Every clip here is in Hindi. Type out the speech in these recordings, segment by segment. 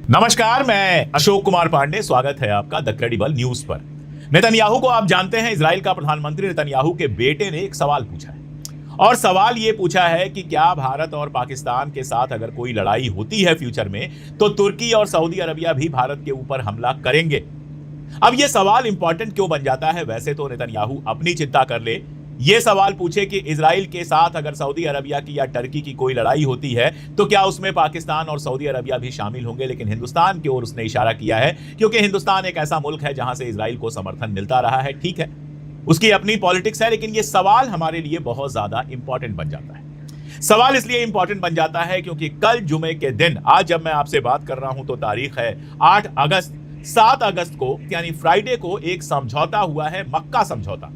नमस्कार, मैं अशोक कुमार पांडे। स्वागत है आपका द क्रेडिबल न्यूज पर। नेतन्याहू को आप जानते हैं। इजराइल का प्रधानमंत्री नेतन्याहू के बेटे ने एक सवाल पूछा है और सवाल यह पूछा है कि क्या भारत और पाकिस्तान के साथ अगर कोई लड़ाई होती है फ्यूचर में तो तुर्की और सऊदी अरबिया भी भारत के ऊपर हमला करेंगे। अब यह सवाल इंपॉर्टेंट क्यों बन जाता है? वैसे तो नेतन्याहू अपनी चिंता कर ले, यह सवाल पूछे कि इजराइल के साथ अगर सऊदी अरबिया की या टर्की की कोई लड़ाई होती है तो क्या उसमें पाकिस्तान और सऊदी अरबिया भी शामिल होंगे। लेकिन हिंदुस्तान की ओर उसने इशारा किया है, क्योंकि हिंदुस्तान एक ऐसा मुल्क है जहां से इजराइल को समर्थन मिलता रहा है। ठीक है, उसकी अपनी पॉलिटिक्स है, लेकिन यह सवाल हमारे लिए बहुत ज्यादा इंपॉर्टेंट बन जाता है। सवाल इसलिए इंपॉर्टेंट बन जाता है क्योंकि कल जुमे के दिन, आज जब मैं आपसे बात कर रहा हूं तो तारीख है 8 अगस्त, 7 अगस्त को यानी फ्राइडे को एक समझौता हुआ है, मक्का समझौता।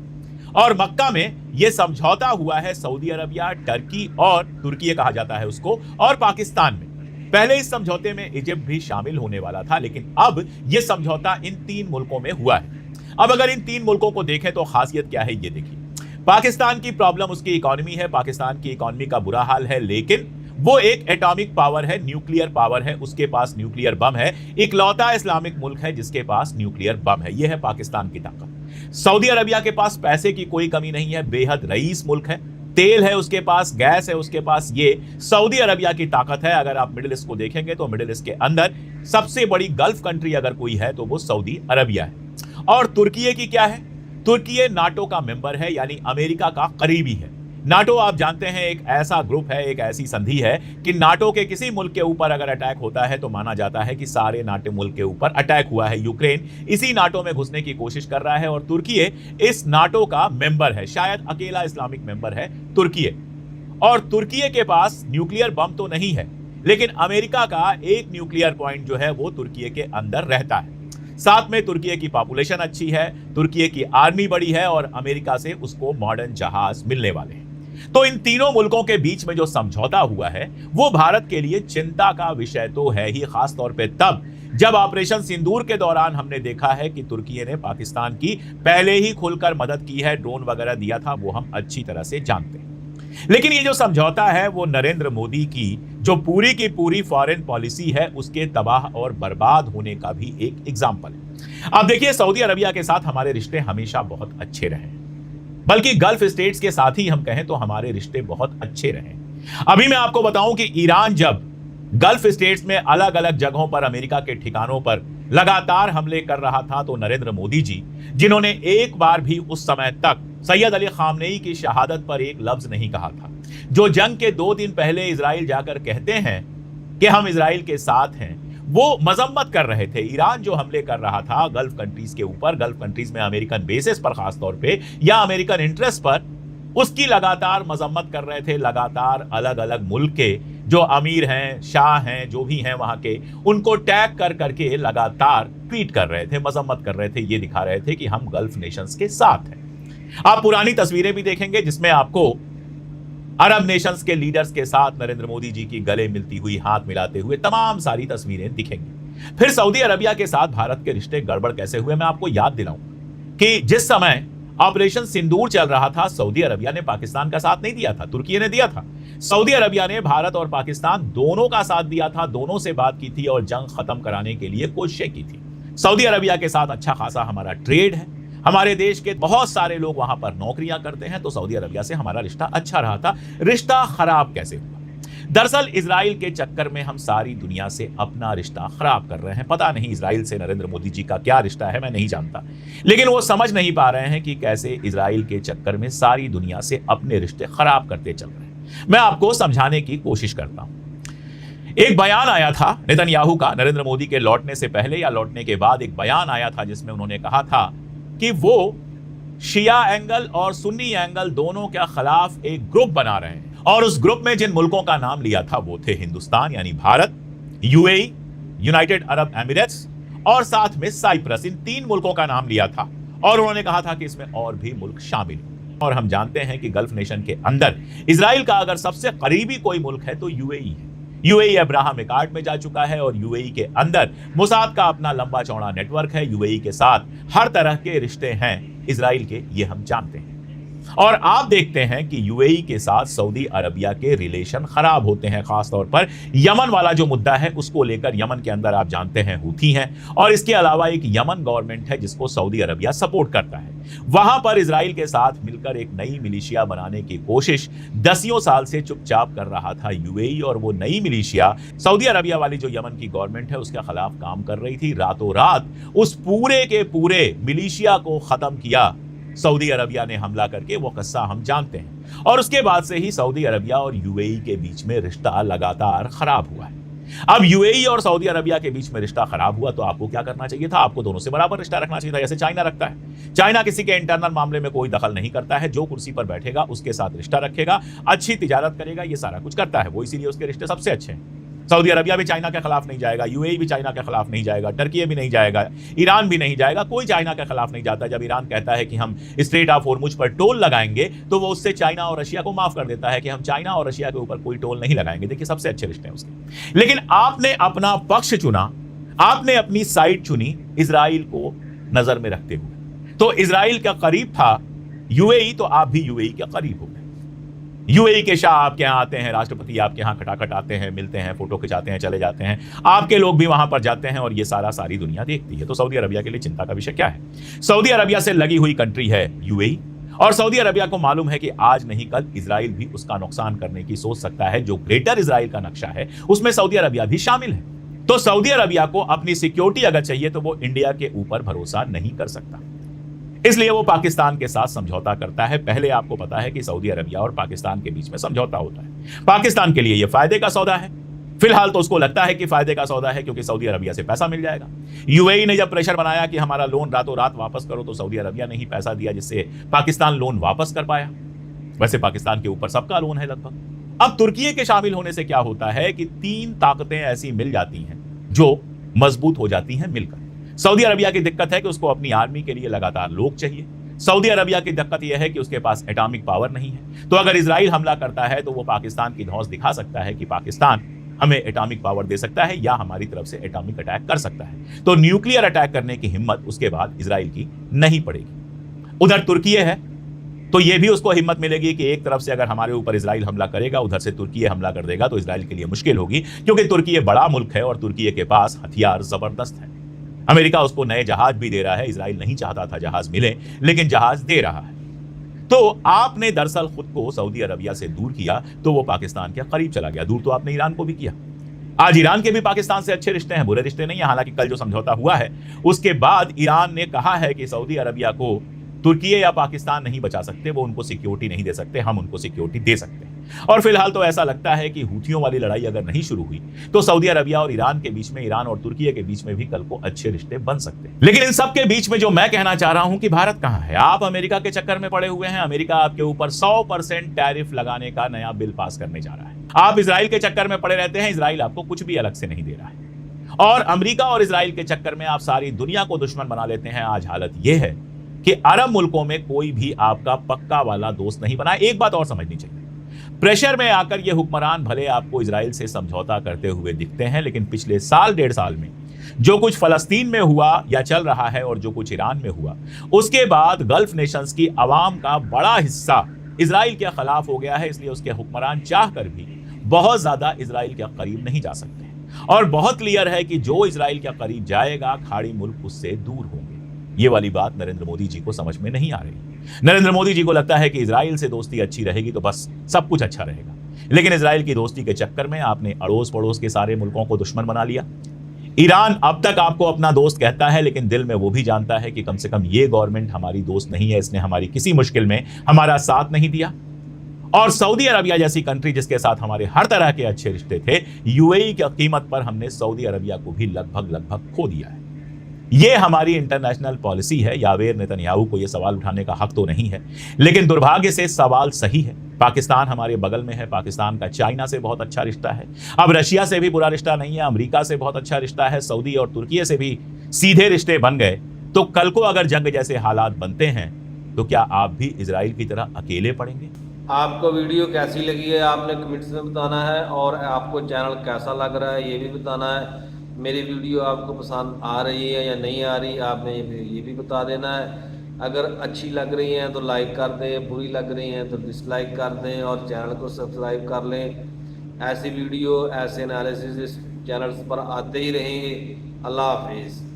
और मक्का में यह समझौता हुआ है सऊदी अरबिया, टर्की और तुर्की कहा जाता है उसको, और पाकिस्तान में। पहले इस समझौते में इजिप्ट भी शामिल होने वाला था, लेकिन अब यह समझौता इन 3 मुल्कों में हुआ है। अब अगर इन 3 मुल्कों को देखें तो खासियत क्या है ये देखिए। पाकिस्तान की प्रॉब्लम उसकी इकोनॉमी है। पाकिस्तान की इकोनॉमी का बुरा हाल है, लेकिन वो एक एटॉमिक पावर है, न्यूक्लियर पावर है, उसके पास न्यूक्लियर बम है। इकलौता इस्लामिक मुल्क है जिसके पास न्यूक्लियर बम है। यह है पाकिस्तान की ताकत। सऊदी अरबिया के पास पैसे की कोई कमी नहीं है, बेहद रईस मुल्क है। तेल है उसके पास, गैस है उसके पास। ये सऊदी अरबिया की ताकत है। अगर आप मिडिल ईस्ट को देखेंगे तो मिडिल ईस्ट के अंदर सबसे बड़ी गल्फ कंट्री अगर कोई है तो वो सऊदी अरबिया है। और तुर्की की क्या है? तुर्की नाटो का मेंबर है, यानी अमेरिका का करीबी है। नाटो आप जानते हैं एक ऐसा ग्रुप है, एक ऐसी संधि है कि नाटो के किसी मुल्क के ऊपर अगर अटैक होता है तो माना जाता है कि सारे नाटो मुल्क के ऊपर अटैक हुआ है। यूक्रेन इसी नाटो में घुसने की कोशिश कर रहा है और तुर्की इस नाटो का मेंबर है, शायद अकेला इस्लामिक मेंबर है तुर्की। और तुर्की के पास न्यूक्लियर बम तो नहीं है, लेकिन अमेरिका का एक न्यूक्लियर पॉइंट जो है वो तुर्की के अंदर रहता है। साथ में तुर्की की पॉपुलेशन अच्छी है, तुर्की की आर्मी बड़ी है और अमेरिका से उसको मॉडर्न जहाज मिलने वाले हैं। तो इन तीनों मुल्कों के बीच में जो समझौता हुआ है वो भारत के लिए चिंता का विषय तो है ही, खास तौर पे तब जब ऑपरेशन सिंदूर के दौरान हमने देखा है कि तुर्की ने पाकिस्तान की पहले ही खुलकर मदद की है, ड्रोन वगैरह दिया था, वो हम अच्छी तरह से जानते हैं। लेकिन ये जो समझौता है वो नरेंद्र मोदी की जो पूरी की पूरी फॉरेन पॉलिसी है उसके तबाह और बर्बाद होने का भी एक एग्जाम्पल है। अब देखिए, सऊदी अरबिया के साथ हमारे रिश्ते हमेशा बहुत अच्छे रहे, बल्कि गल्फ स्टेट्स के साथ ही हम कहें तो हमारे रिश्ते बहुत अच्छे रहे। अभी मैं आपको बताऊं कि ईरान जब गल्फ स्टेट्स में अलग अलग जगहों पर अमेरिका के ठिकानों पर लगातार हमले कर रहा था तो नरेंद्र मोदी जी, जिन्होंने एक बार भी उस समय तक सैयद अली खामनेई की शहादत पर एक लफ्ज नहीं कहा था, जो जंग के 2 दिन पहले इजराइल जाकर कहते हैं कि हम इजराइल के साथ हैं, वो मजम्मत कर रहे थे। ईरान जो हमले कर रहा था गल्फ कंट्रीज के ऊपर, गल्फ कंट्रीज में अमेरिकन बेसिस पर खास तौर पे या अमेरिकन इंटरेस्ट पर, उसकी लगातार मजम्मत कर रहे थे। लगातार अलग अलग मुल्क के जो अमीर हैं, शाह हैं, जो भी हैं वहां के, उनको टैग कर करके लगातार ट्वीट कर रहे थे, मजम्मत कर रहे थे, ये दिखा रहे थे कि हम गल्फ नेशंस के साथ हैं। आप पुरानी तस्वीरें भी देखेंगे जिसमें आपको अरब नेशंस के लीडर्स के साथ नरेंद्र मोदी जी की गले मिलती हुई, हाथ मिलाते हुए तमाम सारी तस्वीरें दिखेंगी। फिर सऊदी अरबिया के साथ भारत के रिश्ते गड़बड़ कैसे हुए, मैं आपको याद दिलाऊं कि जिस समय ऑपरेशन सिंदूर चल रहा था सऊदी अरबिया ने पाकिस्तान का साथ नहीं दिया था, तुर्की ने दिया था। सऊदी अरबिया ने भारत और पाकिस्तान दोनों का साथ दिया था, दोनों से बात की थी और जंग खत्म कराने के लिए कोशिशें की थी। सऊदी अरबिया के साथ अच्छा खासा हमारा ट्रेड है, हमारे देश के बहुत सारे लोग वहां पर नौकरियां करते हैं, तो सऊदी अरबिया से हमारा रिश्ता अच्छा रहा था। रिश्ता खराब कैसे हुआ? दरअसल इजराइल के चक्कर में हम सारी दुनिया से अपना रिश्ता खराब कर रहे हैं। पता नहीं इजराइल से नरेंद्र मोदी जी का क्या रिश्ता है, मैं नहीं जानता, लेकिन वो समझ नहीं पा रहे हैं कि कैसे इजराइल के चक्कर में सारी दुनिया से अपने रिश्ते खराब करते चल रहे हैं। मैं आपको समझाने की कोशिश करता हूं। एक बयान आया था नेतन्याहू का, नरेंद्र मोदी के लौटने से पहले या लौटने के बाद एक बयान आया था जिसमें उन्होंने कहा था कि वो शिया एंगल और सुन्नी एंगल दोनों के खिलाफ एक ग्रुप बना रहे हैं। और उस ग्रुप में जिन मुल्कों का नाम लिया था वो थे हिंदुस्तान यानी Bharat, UAE, United Arab Emirates और साथ में साइप्रस। इन 3 मुल्कों का नाम लिया था और उन्होंने कहा था कि इसमें और भी मुल्क शामिल। और हम जानते हैं कि गल्फ नेशन के अंदर इजराइल का अगर सबसे करीबी कोई मुल्क है तो यूएई है। यूएई अब्राहम एक्कार्ड में जा चुका है और यूएई के अंदर मोसाद का अपना लंबा चौड़ा नेटवर्क है। यूएई के साथ हर तरह के रिश्ते हैं इजराइल के, ये हम जानते हैं। और आप देखते हैं कि यूएई के साथ सऊदी अरबिया के रिलेशन खराब होते हैं, खासतौर पर यमन वाला जो मुद्दा है उसको लेकर। यमन के अंदर आप जानते हैं हूथी हैं, और इसके अलावा एक यमन गवर्नमेंट है जिसको सऊदी अरबिया सपोर्ट करता है। वहां पर इजराइल के साथ मिलकर एक नई मिलिशिया बनाने की कोशिश दसियों साल से चुपचाप कर रहा था यूएई, और वो नई मिलिशिया सऊदी अरबिया वाली जो यमन की गवर्नमेंट है उसके खिलाफ काम कर रही थी। रातों रात उस पूरे के पूरे मिलिशिया को खत्म किया सऊदी अरबिया ने हमला करके, वो किस्सा हम जानते हैं। और उसके बाद से ही सऊदी अरबिया और यूएई के बीच में रिश्ता लगातार खराब हुआ है। अब यूएई और सऊदी अरबिया के बीच में रिश्ता खराब हुआ तो आपको क्या करना चाहिए था? आपको दोनों से बराबर रिश्ता रखना चाहिए था, जैसे चाइना रखता है। चाइना किसी के इंटरनल मामले में कोई दखल नहीं करता है, जो कुर्सी पर बैठेगा उसके साथ रिश्ता रखेगा, अच्छी तिजारत करेगा, ये सारा कुछ करता है वो, इसीलिए उसके रिश्ते सबसे अच्छे हैं। सऊदी अरबिया भी चाइना के खिलाफ नहीं जाएगा, यूएई भी चाइना के खिलाफ नहीं जाएगा, टर्की भी नहीं जाएगा, ईरान भी नहीं जाएगा, कोई चाइना के खिलाफ नहीं जाता। जब ईरान कहता है कि हम स्ट्रेट ऑफ हॉर्मुज पर टोल लगाएंगे तो वो उससे चाइना और रशिया को माफ कर देता है कि हम चाइना और रशिया के ऊपर कोई टोल नहीं लगाएंगे। देखिए सबसे अच्छे रिश्ते हैं उसके। लेकिन आपने अपना पक्ष चुना, आपने अपनी साइड चुनी इजराइल को नजर में रखते हुए। तो इजराइल का करीब था यूएई, तो आप भी यूएई के करीब हो गए। यूएई के शाह आपके यहाँ आते हैं, राष्ट्रपति आपके यहाँ खटाखट आते हैं, मिलते हैं, फोटो खिंचाते हैं, चले जाते हैं, आपके लोग भी वहां पर जाते हैं, और ये सारी दुनिया देखती है। तो सऊदी अरबिया के लिए चिंता का विषय क्या है? सऊदी अरबिया से लगी हुई कंट्री है यूएई, और सऊदी अरबिया को मालूम है कि आज नहीं कल इजराइल भी उसका नुकसान करने की सोच सकता है। जो ग्रेटर इजराइल का नक्शा है उसमें सऊदी अरबिया भी शामिल है। तो सऊदी अरबिया को अपनी सिक्योरिटी अगर चाहिए तो वो इंडिया के ऊपर भरोसा नहीं कर सकता, इसलिए वो पाकिस्तान के साथ समझौता करता है। पहले आपको पता है कि सऊदी अरबिया और पाकिस्तान के बीच में समझौता होता है। पाकिस्तान के लिए यह फायदे का सौदा है, फिलहाल तो उसको लगता है कि फायदे का सौदा है, क्योंकि सऊदी अरबिया से पैसा मिल जाएगा। यूएई ने जब प्रेशर बनाया कि हमारा लोन रातों रात वापस करो, तो सऊदी अरबिया ने ही पैसा दिया, जिससे पाकिस्तान लोन वापस कर पाया। वैसे पाकिस्तान के ऊपर सबका लोन है लगभग। अब तुर्की के शामिल होने से क्या होता है कि 3 ताकतें ऐसी मिल जाती हैं जो मजबूत हो जाती हैं मिलकर। सऊदी अरबिया की दिक्कत है कि उसको अपनी आर्मी के लिए लगातार लोग चाहिए। सऊदी अरबिया की दिक्कत यह है कि उसके पास एटॉमिक पावर नहीं है। तो अगर इजराइल हमला करता है तो वो पाकिस्तान की धौंस दिखा सकता है कि पाकिस्तान हमें एटॉमिक पावर दे सकता है या हमारी तरफ से एटॉमिक अटैक कर सकता है। तो न्यूक्लियर अटैक करने की हिम्मत उसके बाद इजराइल की नहीं पड़ेगी। उधर तुर्की है, तो यह भी उसको हिम्मत मिलेगी कि एक तरफ से अगर हमारे ऊपर इजराइल हमला करेगा, उधर से तुर्की हमला कर देगा, तो इजराइल के लिए मुश्किल होगी, क्योंकि तुर्की बड़ा मुल्क है और तुर्की के पास हथियार जबरदस्त है। अमेरिका उसको नए जहाज भी दे रहा है। इजराइल नहीं चाहता था जहाज मिले, लेकिन जहाज दे रहा है। तो आपने दरअसल खुद को सऊदी अरबिया से दूर किया तो वो पाकिस्तान के करीब चला गया। दूर तो आपने ईरान को भी किया। आज ईरान के भी पाकिस्तान से अच्छे रिश्ते हैं, बुरे रिश्ते नहीं है। हालांकि कल जो समझौता हुआ है उसके बाद ईरान ने कहा है कि सऊदी अरबिया को तुर्की या पाकिस्तान नहीं बचा सकते, वो उनको सिक्योरिटी नहीं दे सकते, हम उनको सिक्योरिटी दे सकते हैं। और फिलहाल तो ऐसा लगता है कि हूथियों वाली लड़ाई अगर नहीं शुरू हुई तो सऊदी अरबिया और ईरान के बीच में, ईरान और तुर्की के बीच में भी कल को अच्छे रिश्ते बन सकते हैं। लेकिन इन सब के बीच में जो मैं कहना चाह रहा हूं कि भारत कहां है? आप अमेरिका के चक्कर में पड़े हुए हैं। अमेरिका आपके ऊपर 100% टैरिफ लगाने का नया बिल पास करने जा रहा है। आप इजराइल के चक्कर में पड़े रहते हैं, इजराइल आपको कुछ भी अलग से नहीं दे रहा है। और अमेरिका और इजराइल के चक्कर में आप सारी दुनिया को दुश्मन बना लेते हैं। आज हालत यह है कि अरब मुल्कों में कोई भी आपका पक्का वाला दोस्त नहीं बना। एक बात और समझनी चाहिए, प्रेशर में आकर ये हुक्मरान भले आपको इजराइल से समझौता करते हुए दिखते हैं, लेकिन पिछले साल 1.5 साल में जो कुछ फलस्तीन में हुआ या चल रहा है और जो कुछ ईरान में हुआ, उसके बाद गल्फ नेशंस की आवाम का बड़ा हिस्सा इजराइल के खिलाफ हो गया है। इसलिए उसके हुक्मरान चाहकर भी बहुत ज्यादा इजराइल के करीब नहीं जा सकते, और बहुत क्लियर है कि जो इजराइल के करीब जाएगा खाड़ी मुल्क उससे दूर होंगे। ये वाली बात नरेंद्र मोदी जी को समझ में नहीं आ रही। नरेंद्र मोदी जी को लगता है कि इजराइल से दोस्ती अच्छी रहेगी तो बस सब कुछ अच्छा रहेगा, लेकिन इजराइल की दोस्ती के चक्कर में आपने अड़ोस पड़ोस के सारे मुल्कों को दुश्मन बना लिया। ईरान अब तक आपको अपना दोस्त कहता है, लेकिन दिल में वो भी जानता है कि कम से कम ये गवर्नमेंट हमारी दोस्त नहीं है, इसने हमारी किसी मुश्किल में हमारा साथ नहीं दिया। और सऊदी अरबिया जैसी कंट्री जिसके साथ हमारे हर तरह के अच्छे रिश्ते थे, यूएई की कीमत पर हमने सऊदी अरबिया को भी लगभग खो दिया है। ये हमारी इंटरनेशनल पॉलिसी है। यावेर नेतन्याहू को यह सवाल उठाने का हक तो नहीं है, लेकिन दुर्भाग्य से सवाल सही है। पाकिस्तान हमारे बगल में है, पाकिस्तान का चाइना से बहुत अच्छा रिश्ता है। अब रशिया से भी बुरा रिश्ता नहीं है, अमेरिका से बहुत अच्छा रिश्ता है, सऊदी और तुर्की से भी सीधे रिश्ते बन गए। तो कल को अगर जंग जैसे हालात बनते हैं तो क्या आप भी इजराइल की तरह अकेले पड़ेंगे? आपको वीडियो कैसी लगी है आपने कमेंट्स में बताना है, और आपको चैनल कैसा लग रहा है ये भी बताना है। मेरी वीडियो आपको पसंद आ रही है या नहीं आ रही आपने ये भी बता देना है। अगर अच्छी लग रही हैं तो लाइक कर दें, बुरी लग रही हैं तो डिसलाइक कर दें और चैनल को सब्सक्राइब कर लें। ऐसी वीडियो, ऐसे एनालिसिस इस चैनल्स पर आते ही रहेंगे। अल्लाह हाफिज़।